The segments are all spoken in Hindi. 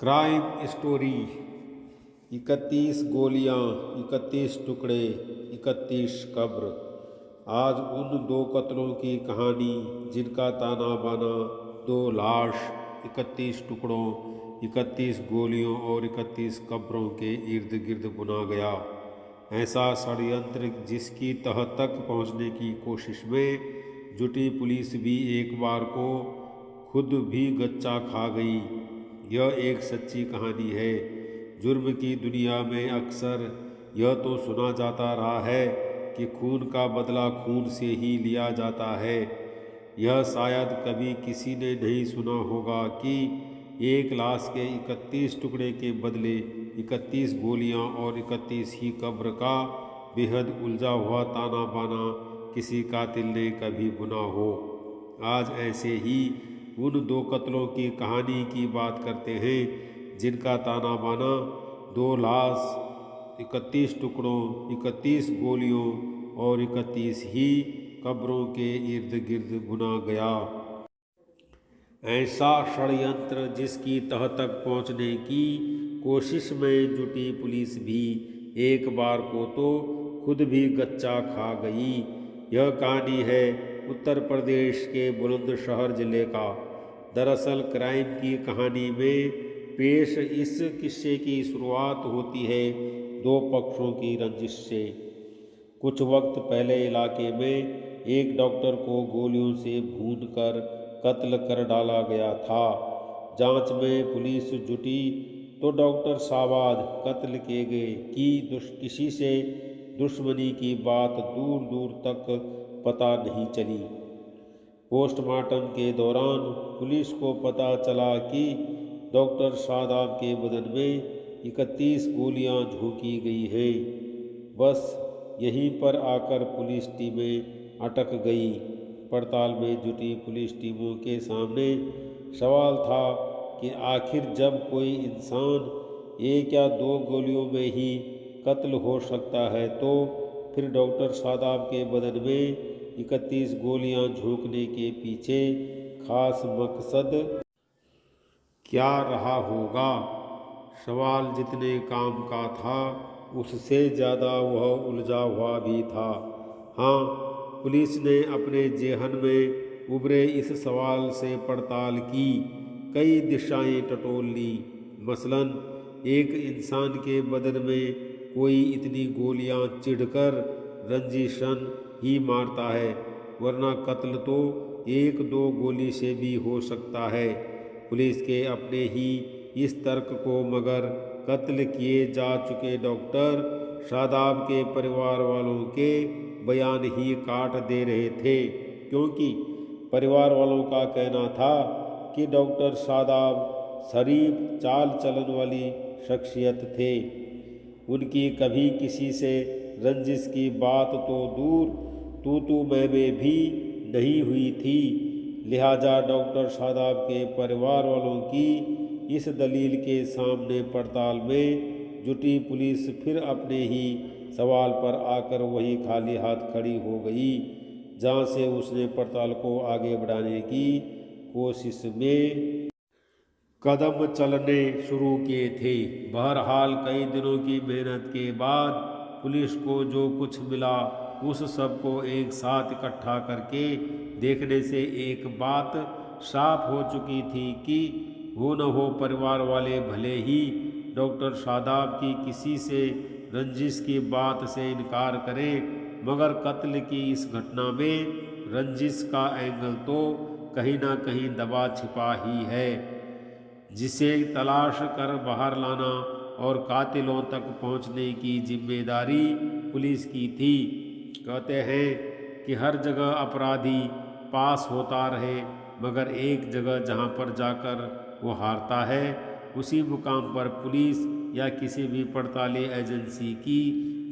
Crime story. 31 गोलियां, 31 टुकड़े, 31 कब्र। आज उन दो कत्लों की कहानी जिनका ताना बाना, दो लाश, 31 टुकड़ों, 31 गोलियों और 31 कब्रों के इर्द गिर्द बुना गया। ऐसा षड्यंत्र जिसकी तह तक पहुंचने की कोशिश में जुटी पुलिस भी एक बार को खुद भी गच्चा खा गई। यह एक सच्ची कहानी है। जुर्म की दुनिया में अक्सर यह तो सुना जाता रहा है कि खून का बदला खून से ही लिया जाता है। यह शायद कभी किसी ने नहीं सुना होगा कि एक लाश के 31 टुकड़े के बदले 31 गोलियां और 31 ही कब्र का बेहद उलझा हुआ ताना बाना किसी कातिल ने कभी बुना हो। आज ऐसे ही उन दो कत्लों की कहानी की बात करते हैं जिनका ताना बाना, दो लाश, 31 टुकड़ों, 31 गोलियों और 31 ही कब्रों के इर्द गिर्द बुना गया। ऐसा षड्यंत्र जिसकी तह तक पहुंचने की कोशिश में जुटी पुलिस भी एक बार को तो खुद भी गच्चा खा गई। यह कहानी है उत्तर प्रदेश के बुलंदशहर जिले का। दरअसल क्राइम की कहानी में पेश इस किस्से की शुरुआत होती है दो पक्षों की रंजिश से। कुछ वक्त पहले इलाके में एक डॉक्टर को गोलियों से भूनकर कत्ल कर डाला गया था। जांच में पुलिस जुटी तो डॉक्टर शाहबाद कत्ल किए गए कि किसी से दुश्मनी की बात दूर दूर तक पता नहीं चली। पोस्टमार्टम के दौरान पुलिस को पता चला कि डॉक्टर शादाब के बदन में 31 गोलियां झोंकी गई हैं। बस यहीं पर आकर पुलिस टीमें अटक गई। पड़ताल में जुटी पुलिस टीमों के सामने सवाल था कि आखिर जब कोई इंसान एक या दो गोलियों में ही कत्ल हो सकता है तो फिर डॉक्टर शादाब के बदन में 31 गोलियां झोंकने के पीछे खास मकसद क्या रहा होगा। सवाल जितने काम का था उससे ज़्यादा वह उलझा हुआ भी था। हाँ, पुलिस ने अपने जेहन में उभरे इस सवाल से पड़ताल की, कई दिशाएं टटोल ली। मसलन एक इंसान के बदन में कोई इतनी गोलियां चिढ़कर रंजिशन ही मारता है, वरना कत्ल तो एक दो गोली से भी हो सकता है। पुलिस के अपने ही इस तर्क को मगर कत्ल किए जा चुके डॉक्टर शादाब के परिवार वालों के बयान ही काट दे रहे थे, क्योंकि परिवार वालों का कहना था कि डॉक्टर शादाब शरीफ चाल चलन वाली शख्सियत थे। उनकी कभी किसी से रंजिश की बात तो दूर तू मैं भी नहीं हुई थी। लिहाजा डॉक्टर शादाब के परिवार वालों की इस दलील के सामने पड़ताल में जुटी पुलिस फिर अपने ही सवाल पर आकर वही खाली हाथ खड़ी हो गई जहां से उसने पड़ताल को आगे बढ़ाने की कोशिश में कदम चलने शुरू किए थे। बहरहाल कई दिनों की मेहनत के बाद पुलिस को जो कुछ मिला उस सब को एक साथ इकट्ठा करके देखने से एक बात साफ हो चुकी थी कि हो न हो परिवार वाले भले ही डॉक्टर शादाब की किसी से रंजिश की बात से इनकार करें, मगर कत्ल की इस घटना में रंजिश का एंगल तो कहीं ना कहीं दबा छिपा ही है, जिसे तलाश कर बाहर लाना और कातिलों तक पहुंचने की जिम्मेदारी पुलिस की थी। कहते हैं कि हर जगह अपराधी पास होता रहे, मगर एक जगह जहां पर जाकर वो हारता है उसी मुकाम पर पुलिस या किसी भी पड़ताली एजेंसी की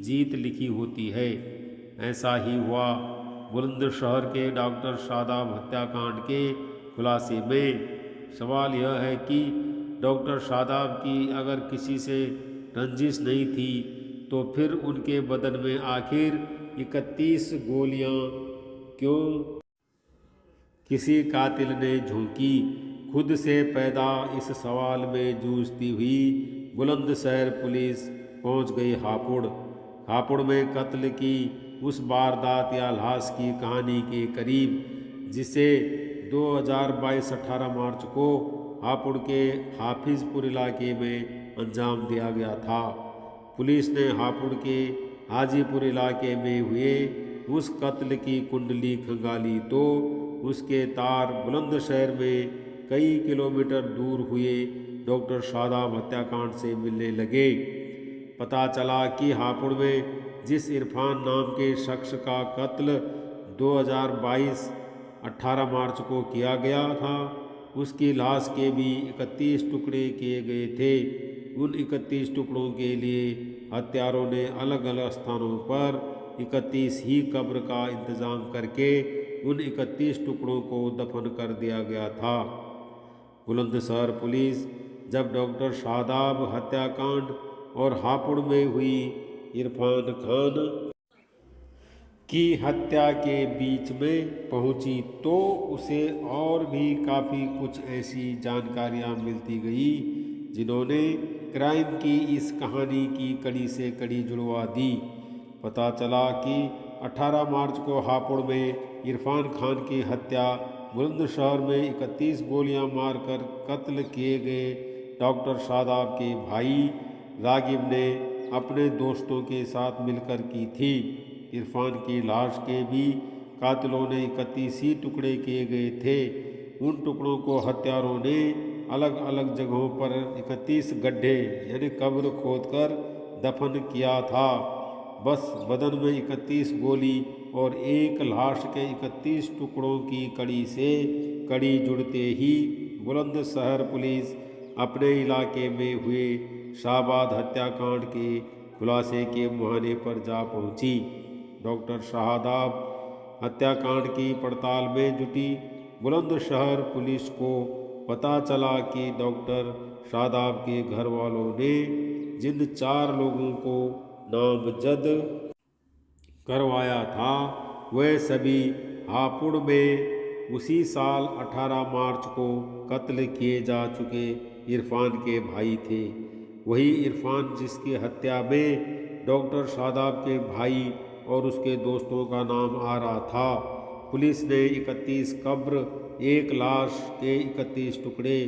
जीत लिखी होती है। ऐसा ही हुआ बुलंदशहर के डॉक्टर शादाब हत्याकांड के खुलासे में। सवाल यह है कि डॉक्टर शादाब की अगर किसी से रंजिश नहीं थी तो फिर उनके बदन में आखिर 31 गोलियां क्यों किसी कातिल ने झोंकी। खुद से पैदा इस सवाल में जूझती हुई बुलंदशहर पुलिस पहुंच गई हापुड़। हापुड़ में कत्ल की उस वारदात या लाश की कहानी के करीब, जिसे 2022 18 मार्च को हापुड़ के हाफिजपुर इलाके में अंजाम दिया गया था। पुलिस ने हापुड़ के हाजीपुर इलाके में हुए उस कत्ल की कुंडली खंगाली तो उसके तार बुलंदशहर में कई किलोमीटर दूर हुए डॉक्टर शादाब हत्याकांड से मिलने लगे। पता चला कि हापुड़ में जिस इरफान नाम के शख्स का कत्ल 2022 18 मार्च को किया गया था, उसकी लाश के भी 31 टुकड़े किए गए थे। उन 31 टुकड़ों के लिए हत्यारों ने अलग अलग स्थानों पर 31 ही कब्र का इंतजाम करके उन 31 टुकड़ों को दफन कर दिया गया था। बुलंदशहर पुलिस जब डॉक्टर शादाब हत्याकांड और हापुड़ में हुई इरफान खान की हत्या के बीच में पहुंची तो उसे और भी काफ़ी कुछ ऐसी जानकारियां मिलती गई जिन्होंने क्राइम की इस कहानी की कड़ी से कड़ी जुड़वा दी। पता चला कि 18 मार्च को हापुड़ में इरफान खान की हत्या, बुलंदशहर में 31 गोलियां मारकर कत्ल किए गए डॉक्टर शादाब के भाई रागिब ने अपने दोस्तों के साथ मिलकर की थी। इरफान की लाश के भी कातिलों ने 31 ही टुकड़े किए गए थे। उन टुकड़ों को हत्यारों ने अलग अलग जगहों पर 31 गड्ढे यानी कब्र खोदकर दफन किया था। बस बदन में 31 गोली और एक लाश के 31 टुकड़ों की कड़ी से कड़ी जुड़ते ही बुलंदशहर पुलिस अपने इलाके में हुए शाहबाद हत्याकांड के खुलासे के मुहाने पर जा पहुंची। डॉक्टर शादाब हत्याकांड की पड़ताल में जुटी बुलंदशहर पुलिस को पता चला कि डॉक्टर शादाब के घर वालों ने जिन 4 लोगों को नामजद करवाया था वे सभी हापुड़ में उसी साल 18 मार्च को कत्ल किए जा चुके इरफान के भाई थे। वही इरफान जिसकी हत्या में डॉक्टर शादाब के भाई और उसके दोस्तों का नाम आ रहा था। पुलिस ने 31 कब्र, एक लाश के 31 टुकड़े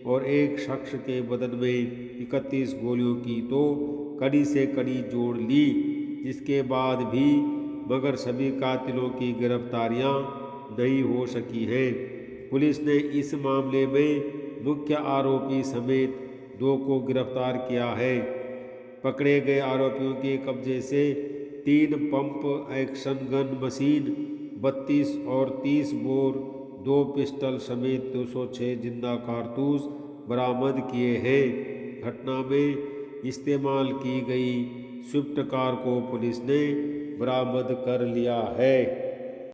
और एक शख्स के बदन में 31 गोलियों की तो कड़ी से कड़ी जोड़ ली। जिसके बाद भी मगर सभी कातिलों की गिरफ्तारियां नहीं हो सकी हैं। पुलिस ने इस मामले में मुख्य आरोपी समेत 2 को गिरफ्तार किया है। पकड़े गए आरोपियों के कब्जे से 3 पंप एक्शन गन मशीन, 32 और 30 बोर, 2 पिस्टल समेत 206 जिंदा कारतूस बरामद किए हैं। घटना में इस्तेमाल की गई स्विफ्ट कार को पुलिस ने बरामद कर लिया है।